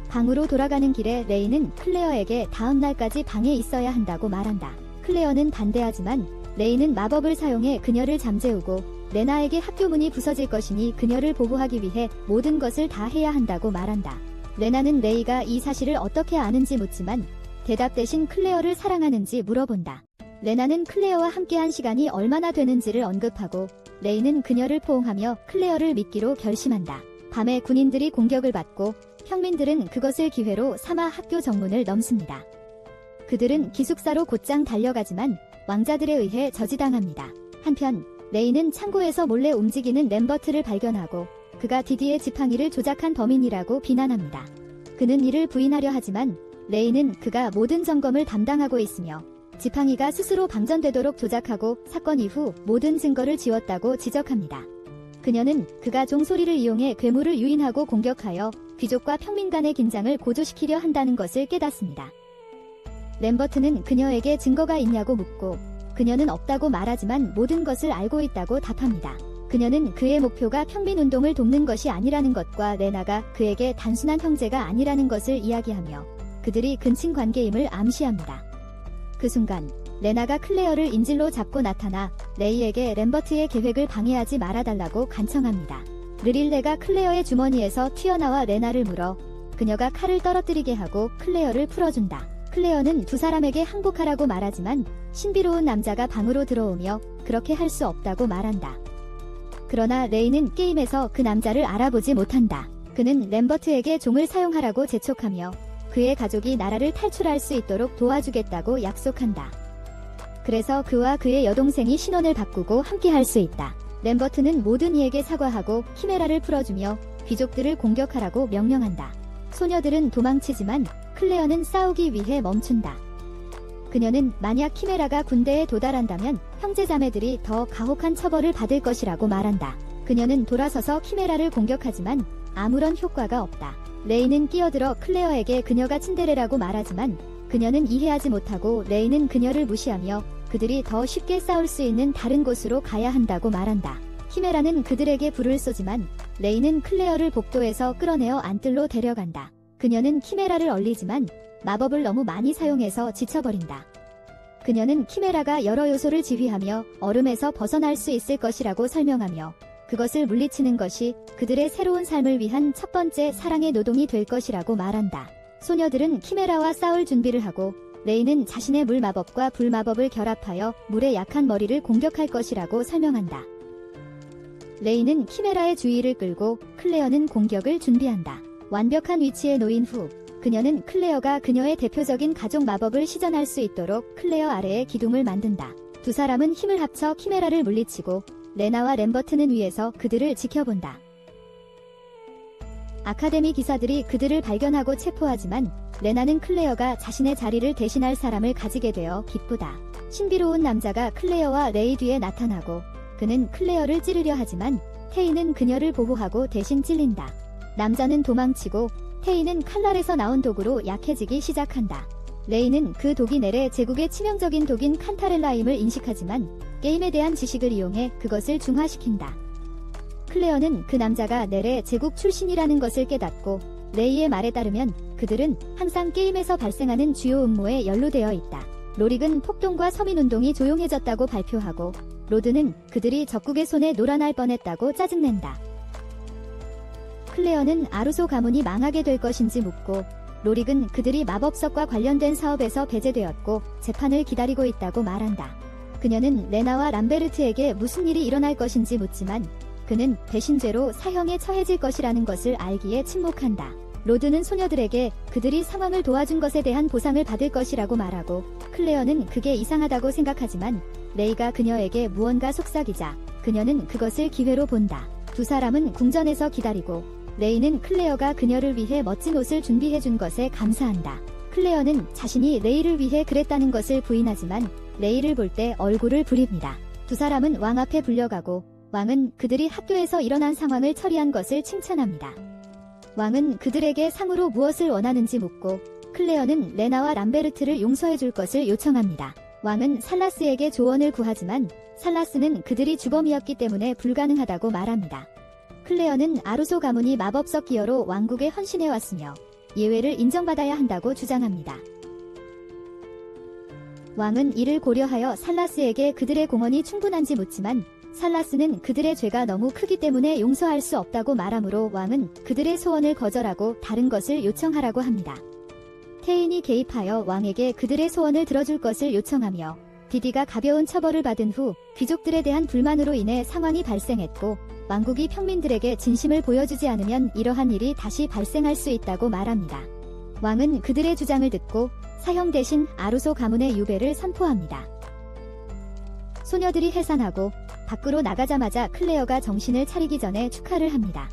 방으로 돌아가는 길에 레이는 클레어에게 다음 날까지 방에 있어야 한다고 말한다. 클레어는 반대하지만 레이는 마법을 사용해 그녀를 잠재우고 레나에게 학교 문이 부서질 것이니 그녀를 보호하기 위해 모든 것을 다 해야 한다고 말한다. 레나는 레이가 이 사실을 어떻게 아는지 묻지만 대답 대신 클레어를 사랑하는지 물어본다. 레나는 클레어와 함께한 시간이 얼마나 되는지를 언급하고 레이는 그녀를 포옹하며 클레어를 믿기로 결심한다. 밤에 군인들이 공격을 받고 평민들은 그것을 기회로 삼아 학교 정문을 넘습니다. 그들은 기숙사로 곧장 달려가지만 왕자들에 의해 저지당합니다. 한편 레이는 창고에서 몰래 움직이는 램버트를 발견하고 그가 디디의 지팡이를 조작한 범인이라고 비난합니다. 그는 이를 부인하려 하지만 레이는 그가 모든 점검을 담당하고 있으며 지팡이가 스스로 방전되도록 조작하고 사건 이후 모든 증거를 지웠다고 지적합니다. 그녀는 그가 종소리를 이용해 괴물을 유인하고 공격하여 귀족과 평민 간의 긴장을 고조시키려 한다는 것을 깨닫습니다. 램버트는 그녀에게 증거가 있냐고 묻고 그녀는 없다고 말하지만 모든 것을 알고 있다고 답합니다. 그녀는 그의 목표가 평민운동을 돕는 것이 아니라는 것과 레나가 그에게 단순한 형제가 아니라는 것을 이야기하며 그들이 근친 관계임을 암시합니다. 그 순간 레나가 클레어를 인질로 잡고 나타나 레이에게 램버트의 계획을 방해하지 말아달라고 간청합니다. 르릴레가 클레어의 주머니에서 튀어나와 레나를 물어 그녀가 칼을 떨어뜨리게 하고 클레어를 풀어준다. 클레어는 두 사람에게 항복하라고 말하지만 신비로운 남자가 방으로 들어오며 그렇게 할 수 없다고 말한다. 그러나 레이는 게임에서 그 남자를 알아보지 못한다. 그는 램버트에게 종을 사용하라고 재촉하며 그의 가족이 나라를 탈출할 수 있도록 도와주겠다고 약속한다. 그래서 그와 그의 여동생이 신원을 바꾸고 함께할 수 있다. 램버트는 모든 이에게 사과하고 키메라를 풀어주며 귀족들을 공격하라고 명령한다. 소녀들은 도망치지만 클레어는 싸우기 위해 멈춘다. 그녀는 만약 키메라가 군대에 도달한다면 형제자매들이 더 가혹한 처벌을 받을 것이라고 말한다. 그녀는 돌아서서 키메라를 공격하지만 아무런 효과가 없다. 레이는 끼어들어 클레어에게 그녀가 친데레라고 말하지만 그녀는 이해하지 못하고 레이는 그녀를 무시하며 그들이 더 쉽게 싸울 수 있는 다른 곳으로 가야 한다고 말한다. 키메라는 그들에게 불을 쏘지만 레이는 클레어를 복도에서 끌어내어 안뜰로 데려간다. 그녀는 키메라를 얼리지만 마법을 너무 많이 사용해서 지쳐버린다. 그녀는 키메라가 여러 요소를 지휘하며 얼음에서 벗어날 수 있을 것이라고 설명하며 그것을 물리치는 것이 그들의 새로운 삶을 위한 첫 번째 사랑의 노동이 될 것이라고 말한다. 소녀들은 키메라와 싸울 준비를 하고 레이는 자신의 물 마법과 불 마법을 결합하여 물의 약한 머리를 공격할 것이라고 설명한다. 레이는 키메라의 주의를 끌고 클레어는 공격을 준비한다. 완벽한 위치에 놓인 후 그녀는 클레어가 그녀의 대표적인 가족 마법을 시전할 수 있도록 클레어 아래에 기둥을 만든다. 두 사람은 힘을 합쳐 키메라를 물리치고 레나와 램버트는 위에서 그들을 지켜본다. 아카데미 기사들이 그들을 발견하고 체포하지만 레나는 클레어가 자신의 자리를 대신할 사람을 가지게 되어 기쁘다. 신비로운 남자가 클레어와 레이 뒤에 나타나고 그는 클레어를 찌르려 하지만 테이는 그녀를 보호하고 대신 찔린다. 남자는 도망치고 테이는 칼날에서 나온 독으로 약해지기 시작한다. 레이는 그 독이 넬의 제국의 치명적인 독인 칸타렐라임을 인식하지만 게임에 대한 지식을 이용해 그것을 중화시킨다. 클레어는 그 남자가 넬의 제국 출신이라는 것을 깨닫고 레이의 말에 따르면 그들은 항상 게임에서 발생하는 주요 음모에 연루되어 있다. 로릭은 폭동과 서민운동이 조용해졌다고 발표하고 로드는 그들이 적국의 손에 놀아날 뻔했다고 짜증낸다. 클레어는 아루소 가문이 망하게 될 것인지 묻고 로릭은 그들이 마법석과 관련된 사업에서 배제되었고 재판을 기다리고 있다고 말한다. 그녀는 레나와 람베르트에게 무슨 일이 일어날 것인지 묻지만 그는 배신죄로 사형에 처해질 것이라는 것을 알기에 침묵한다. 로드는 소녀들에게 그들이 상황을 도와준 것에 대한 보상을 받을 것이라고 말하고 클레어는 그게 이상하다고 생각하지만 레이가 그녀에게 무언가 속삭이자 그녀는 그것을 기회로 본다. 두 사람은 궁전에서 기다리고 레이는 클레어가 그녀를 위해 멋진 옷을 준비해준 것에 감사한다. 클레어는 자신이 레이를 위해 그랬다는 것을 부인하지만 레이를 볼 때 얼굴을 부립니다. 두 사람은 왕 앞에 불려가고 왕은 그들이 학교에서 일어난 상황을 처리한 것을 칭찬합니다. 왕은 그들에게 상으로 무엇을 원하는지 묻고 클레어는 레나와 람베르트를 용서해줄 것을 요청합니다. 왕은 살라스에게 조언을 구하지만 살라스는 그들이 주범이었기 때문에 불가능하다고 말합니다. 클레어는 아루소 가문이 마법석 기여로 왕국에 헌신해왔으며 예외를 인정받아야 한다고 주장합니다. 왕은 이를 고려하여 살라스에게 그들의 공헌이 충분한지 묻지만 살라스는 그들의 죄가 너무 크기 때문에 용서할 수 없다고 말하므로 왕은 그들의 소원을 거절하고 다른 것을 요청하라고 합니다. 테인이 개입하여 왕에게 그들의 소원을 들어줄 것을 요청하며 디디가 가벼운 처벌을 받은 후 귀족들에 대한 불만으로 인해 상황이 발생했고 왕국이 평민들에게 진심을 보여주지 않으면 이러한 일이 다시 발생할 수 있다고 말합니다. 왕은 그들의 주장을 듣고 사형 대신 아루소 가문의 유배를 선포합니다. 소녀들이 해산하고 밖으로 나가자마자 클레어가 정신을 차리기 전에 축하를 합니다.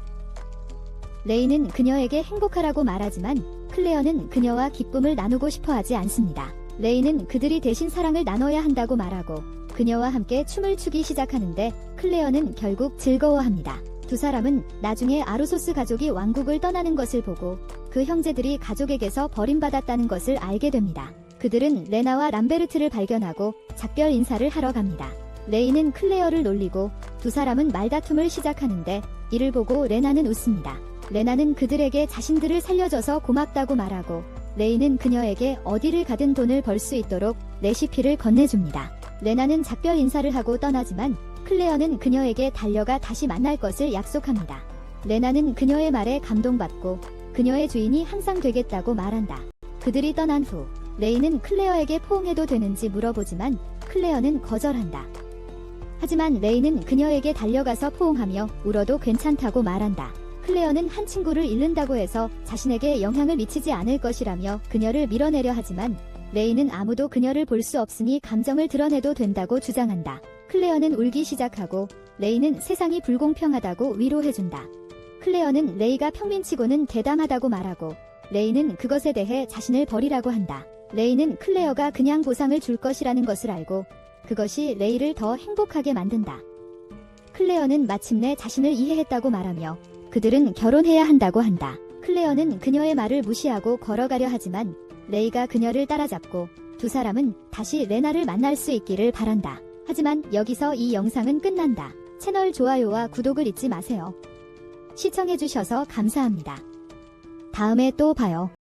레이는 그녀에게 행복하라고 말하지만 클레어는 그녀와 기쁨을 나누고 싶어 하지 않습니다. 레이는 그들이 대신 사랑을 나눠야 한다고 말하고 그녀와 함께 춤을 추기 시작하는데 클레어는 결국 즐거워합니다. 두 사람은 나중에 아루소스 가족이 왕국을 떠나는 것을 보고 그 형제들이 가족에게서 버림받았다는 것을 알게 됩니다. 그들은 레나와 람베르트를 발견하고 작별 인사를 하러 갑니다. 레이는 클레어를 놀리고 두 사람은 말다툼을 시작하는데 이를 보고 레나는 웃습니다. 레나는 그들에게 자신들을 살려줘서 고맙다고 말하고 레이는 그녀에게 어디를 가든 돈을 벌 수 있도록 레시피를 건네줍니다. 레나는 작별 인사를 하고 떠나지만 클레어는 그녀에게 달려가 다시 만날 것을 약속합니다. 레나는 그녀의 말에 감동받고 그녀의 주인이 항상 되겠다고 말한다. 그들이 떠난 후 레이는 클레어에게 포옹해도 되는지 물어보지만 클레어는 거절한다. 하지만 레이는 그녀에게 달려가서 포옹하며 울어도 괜찮다고 말한다. 클레어는 한 친구를 잃는다고 해서 자신에게 영향을 미치지 않을 것이라며 그녀를 밀어내려 하지만 레이는 아무도 그녀를 볼 수 없으니 감정을 드러내도 된다고 주장한다. 클레어는 울기 시작하고 레이는 세상이 불공평하다고 위로해준다. 클레어는 레이가 평민치고는 대담하다고 말하고 레이는 그것에 대해 자신을 버리라고 한다. 레이는 클레어가 그냥 보상을 줄 것이라는 것을 알고 그것이 레이를 더 행복하게 만든다. 클레어는 마침내 자신을 이해했다고 말하며 그들은 결혼해야 한다고 한다. 클레어는 그녀의 말을 무시하고 걸어가려 하지만 레이가 그녀를 따라잡고 두 사람은 다시 레나를 만날 수 있기를 바란다. 하지만 여기서 이 영상은 끝난다. 채널 좋아요와 구독을 잊지 마세요. 시청해주셔서 감사합니다. 다음에 또 봐요.